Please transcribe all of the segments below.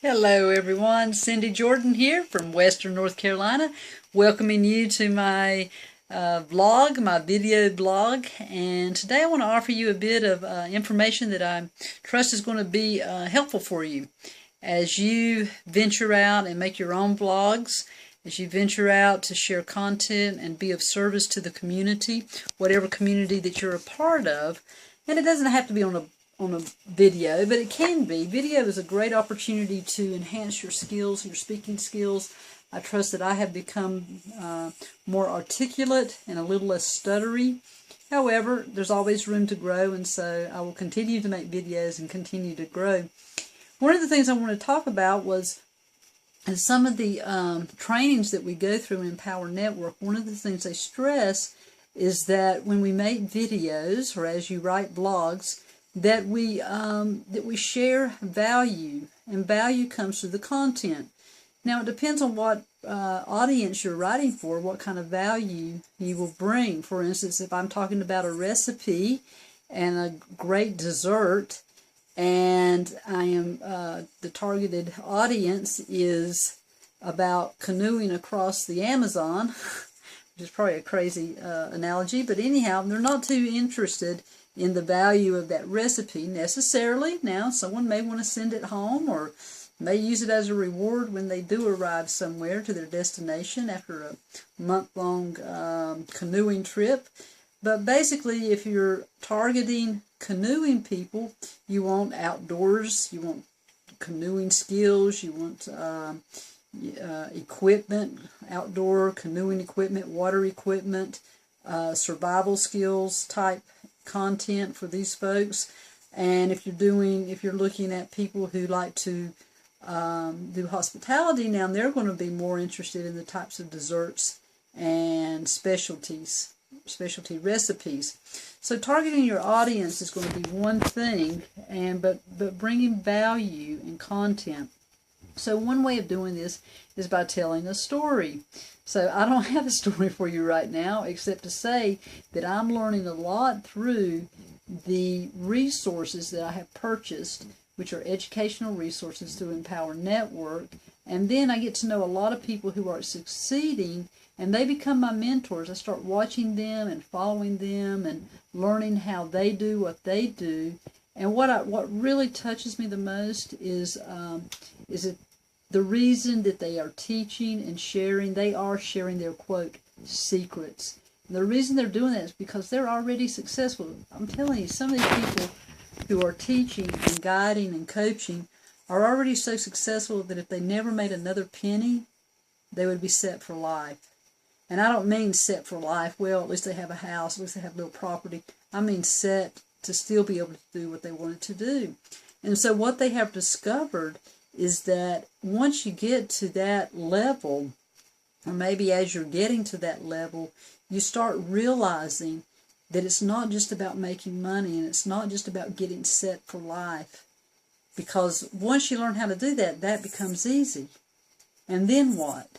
Hello everyone, Cindy Jordan here from Western North Carolina, welcoming you to my vlog, my video blog, and today I want to offer you a bit of information that I trust is going to be helpful for you as you venture out and make your own vlogs, as you venture out to share content and be of service to the community, whatever community that you're a part of. And it doesn't have to be on a video, but it can be. Video is a great opportunity to enhance your skills, your speaking skills. I trust that I have become more articulate and a little less stuttery. However, there's always room to grow, and so I will continue to make videos and continue to grow. One of the things I want to talk about was some of the trainings that we go through in Power Network. One of the things they stress is that when we make videos, or as you write blogs, that we share value, and value comes through the content. Now, it depends on what audience you're writing for, what kind of value you will bring. For instance, if I'm talking about a recipe and a great dessert, and I am the targeted audience is about canoeing across the Amazon, which is probably a crazy analogy, but anyhow, they're not too interested in the value of that recipe necessarily. Now, someone may want to send it home or may use it as a reward when they do arrive somewhere to their destination after a month-long canoeing trip. But basically, if you're targeting canoeing people, you want outdoors, you want canoeing skills, you want equipment, outdoor canoeing equipment, water equipment, survival skills type content for these folks. And if you're looking at people who like to do hospitality, now they're going to be more interested in the types of desserts and specialty recipes. So targeting your audience is going to be one thing, but bringing value and content. So one way of doing this is by telling a story. So I don't have a story for you right now, except to say that I'm learning a lot through the resources that I have purchased, which are educational resources through Empower Network. And then I get to know a lot of people who are succeeding, and they become my mentors. I start watching them and following them and learning how they do what they do. And what really touches me the most is it the reason that they are teaching and sharing, they are sharing their, quote, secrets. And the reason they're doing that is because they're already successful. I'm telling you, some of these people who are teaching and guiding and coaching are already so successful that if they never made another penny, they would be set for life. And I don't mean set for life, well, at least they have a house, at least they have a little property. I mean set to still be able to do what they wanted to do. And so what they have discovered is that once you get to that level, or maybe as you're getting to that level, you start realizing that it's not just about making money, and it's not just about getting set for life. Because once you learn how to do that, that becomes easy. And then what?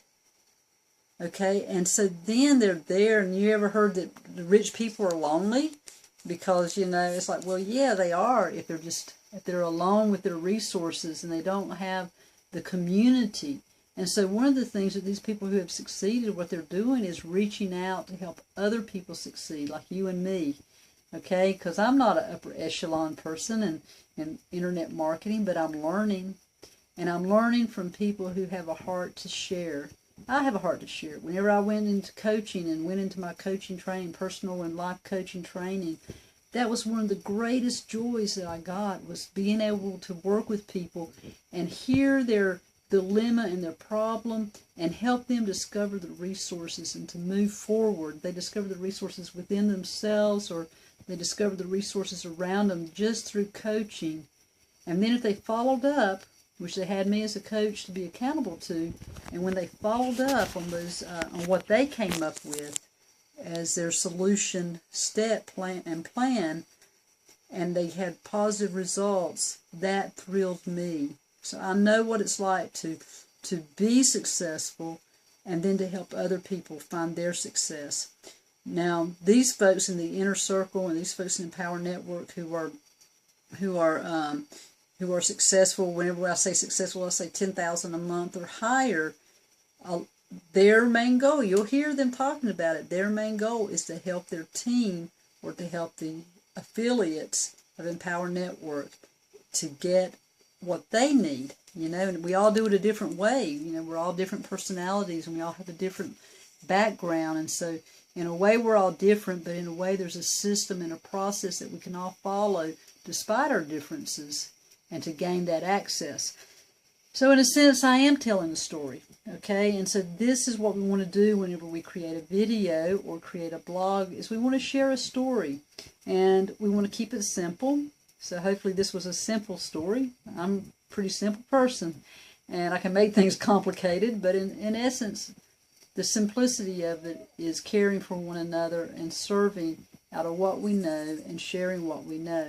Okay, and so then they're there, and you ever heard that the rich people are lonely? Because, it's like, well, yeah, they are if they're alone with their resources and they don't have the community. And so one of the things that these people who have succeeded, what they're doing is reaching out to help other people succeed, like you and me. Okay, because I'm not an upper echelon person in internet marketing, but I'm learning. And I'm learning from people who have a heart to share. I have a heart to share. Whenever I went into coaching and went into my coaching training, personal and life coaching training, that was one of the greatest joys that I got, was being able to work with people and hear their dilemma and their problem and help them discover the resources and to move forward. They discover the resources within themselves, or they discover the resources around them just through coaching. And then if they followed up, which they had me as a coach to be accountable to, and when they followed up on those, on what they came up with as their solution plan, and they had positive results, that thrilled me. So I know what it's like to be successful and then to help other people find their success. Now, these folks in the inner circle and these folks in the Power Network who are who are successful. Whenever I say successful, I say 10,000 a month or higher. Their main goal, you'll hear them talking about it, their main goal is to help their team or to help the affiliates of Empower Network to get what they need, and we all do it a different way. We're all different personalities and we all have a different background, and so in a way we're all different, but in a way there's a system and a process that we can all follow despite our differences and to gain that access. So in a sense, I am telling a story, okay? And so this is what we want to do whenever we create a video or create a blog, is we want to share a story. And we want to keep it simple. So hopefully this was a simple story. I'm a pretty simple person, and I can make things complicated, but in essence, the simplicity of it is caring for one another and serving out of what we know and sharing what we know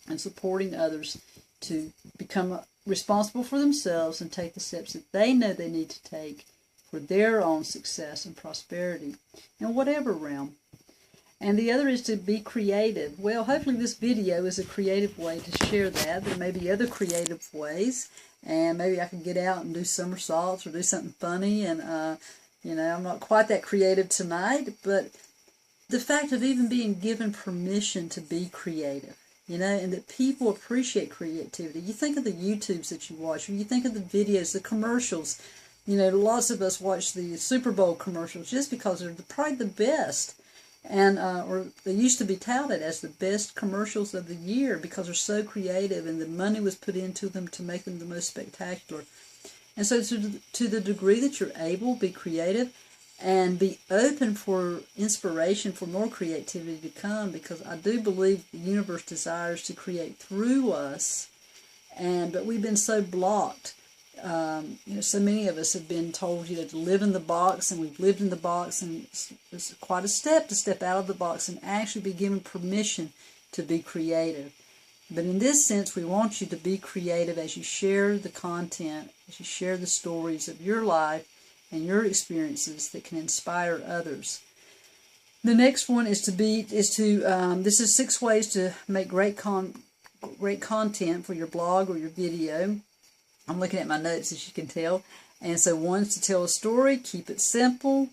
and supporting others to become responsible for themselves and take the steps that they know they need to take for their own success and prosperity in whatever realm. And the other is to be creative. Well, hopefully this video is a creative way to share that. There may be other creative ways, and maybe I can get out and do somersaults or do something funny, and I'm not quite that creative tonight, but the fact of even being given permission to be creative, and that people appreciate creativity. You think of the YouTubes that you watch, or you think of the videos, the commercials. Lots of us watch the Super Bowl commercials just because they're probably the best. And or they used to be touted as the best commercials of the year because they're so creative and the money was put into them to make them the most spectacular. And so to the degree that you're able, be creative and be open for inspiration, for more creativity to come, because I do believe the universe desires to create through us, but we've been so blocked. So many of us have been told, to live in the box, and we've lived in the box, and it's quite a step to step out of the box and actually be given permission to be creative. But in this sense, we want you to be creative as you share the content, as you share the stories of your life and your experiences that can inspire others. The next one is this is 6 ways to make great content for your blog or your video. I'm looking at my notes, as you can tell. And so 1 is to tell a story, keep it simple.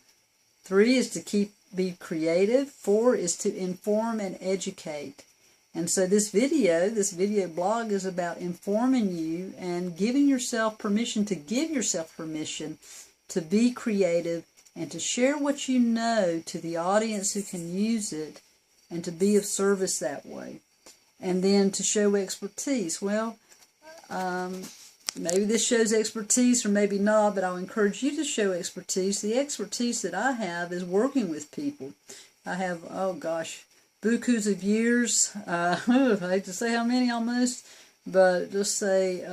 3 is to be creative. 4 is to inform and educate. And so this video blog is about informing you and giving yourself permission to give yourself permission to be creative and to share what you know to the audience who can use it and to be of service that way. And then to show expertise. Well, maybe this shows expertise or maybe not, but I'll encourage you to show expertise. The expertise that I have is working with people. I have, bukus of years. I hate to say how many almost, but just say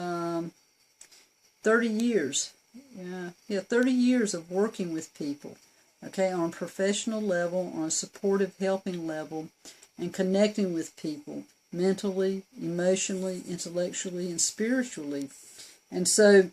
30 years. Yeah, 30 years of working with people, on a professional level, on a supportive, helping level, and connecting with people mentally, emotionally, intellectually, and spiritually. And so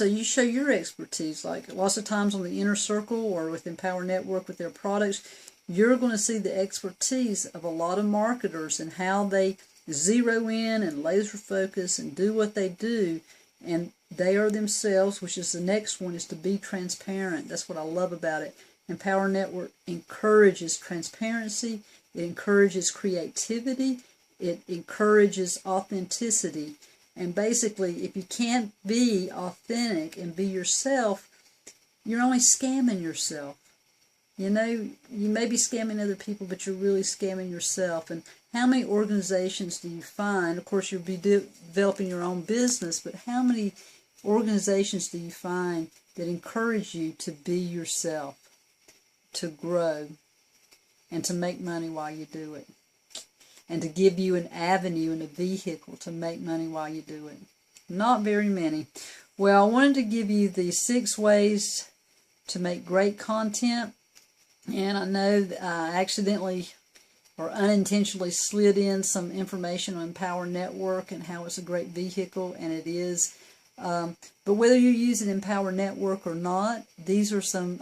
you show your expertise. Like lots of times on the Inner Circle or with Empower Network with their products, you're going to see the expertise of a lot of marketers and how they zero in and laser focus and do what they do. And they are themselves, which is the next one, is to be transparent. That's what I love about it. Empower Network encourages transparency. It encourages creativity. It encourages authenticity. And basically, if you can't be authentic and be yourself, you're only scamming yourself. You may be scamming other people, but you're really scamming yourself. And how many organizations do you find? Of course, you'll be developing your own business, but how many organizations do you find that encourage you to be yourself, to grow, and to make money while you do it? And to give you an avenue and a vehicle to make money while you do it. Not very many. Well, I wanted to give you the 6 ways to make great content. And I know that I accidentally or unintentionally slid in some information on Empower Network and how it's a great vehicle, and it is. But whether you use an Empower Network or not, these are some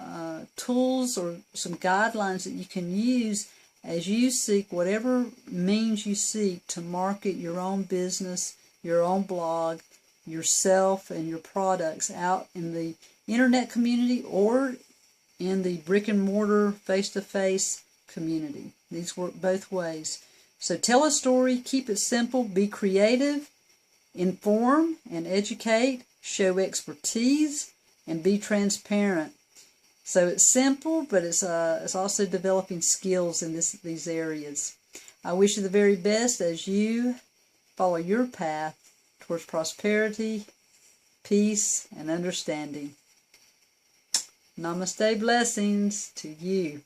tools or some guidelines that you can use as you seek whatever means you seek to market your own business, your own blog, yourself and your products out in the internet community or in the brick and mortar face-to-face community. These work both ways. So tell a story, keep it simple, be creative, inform and educate, show expertise, and be transparent. So it's simple, but it's also developing skills in these areas. I wish you the very best as you follow your path towards prosperity, peace, and understanding. Namaste, blessings to you.